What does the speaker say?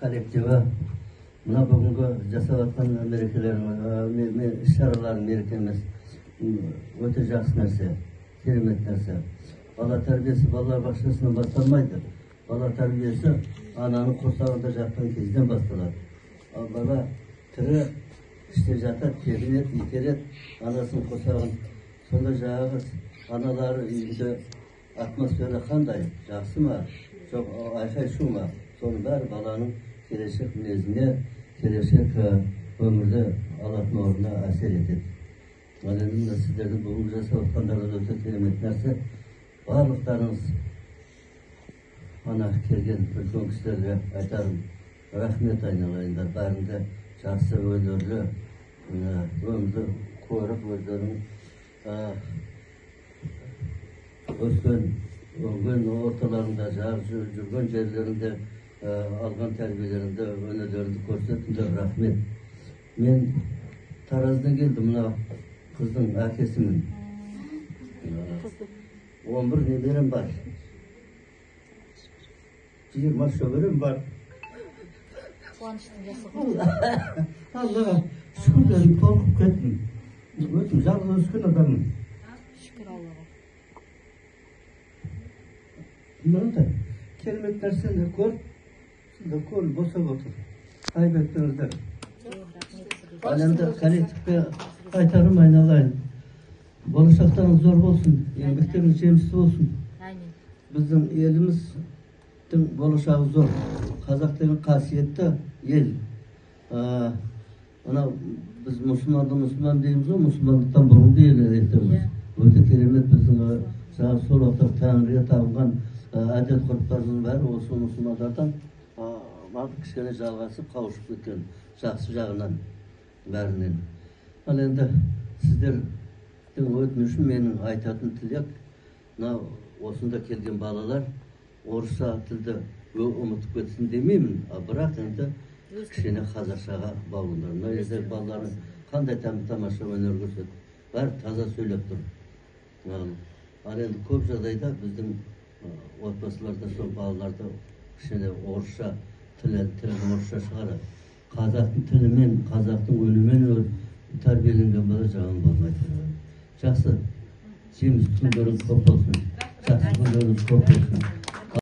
коллективі мына бүгінгі жасап жатқан мерекелерің, іс-шараларың мереке емес, өте жақсы нәрсе, керемет нәрсе. Бала тәрбиесі балалар бақшасынан басталмайды. Бала тәрбиесі ананың құрсағында жатқан кезден басталады. Ал бала тірі іште жатады, тебінеді, итереді, анасын құрсағын. Сонда жаңағы аналары үйінде атмосфера қандай, жақсы ма, жоқ айқай шу ма, соның бәрі баланың келешек мінезіне, келешек өмірді алатын орнына әсер етеді. Ал енді сіздердің бүгінгі жасап отқандарыңыз өте керемет нәрсе. Барлықтарыңыз ана келген үлкен кісілерге айтарым, рахмет айналайындар. Бәрінде жақсы өнерлі өмірді көріп, өздерінің өскен орталарында, жүрген жерлерінде алған тәрбиелерінде өнерлерді көрсетіңдер. Рахмет. Мен Тараздан келдім, мына қыздың әкесімін. 11 немерем бар. 20 шөберем бар. Қуаныштың жасы. Аллаға шүкір, толқып кеттім. Өзім жалғыз өскен адаммын. Шүкір Аллаға. Мынандай керемет нәрсені көріп, сізді көңіл босап отыр. Айбеттіңіздер. Ал енді коллективке айтарым айналайын. Болашақтарыңыз зор болсын, еңбектеріңіз жемісті болсын. Біздің еліміздің болашағы зор. Қазақ деген қасиетті ел. Біз мұсылман дейміз ғой, мұсылмандықтан бұрынғы ел етеміз. Өте керемет біздің жаңағы сол отыр Тәңірге табынған әдет ғұрыптарының бәрі осы мұсылмандардан кішкене жалғасып қауышып кеткен, жақсы жағынан бәрінен. Ал енді сіздердің өтінішім менің айтатын тілек, осында келген балалар орысша тілді ұмытып кетсін демеймін, бірақ енді кішкене қазақшаға баулыңдар. Мына жерде балалардың қандай тамаша өнер көрсетіп, бәрі таза сөйлеп тұр. Ал енді көп жағдайда біздің отбасыларда сол балаларды кішкене орысша тілі орысша шығарады. Қазақтың тілімен, қазақтың өнімен тәрбиеленген бала жағын болмайды. Жақсы, жеміс күндеріңіз көп болсын. Жақсы күндеріңіз көп болсын.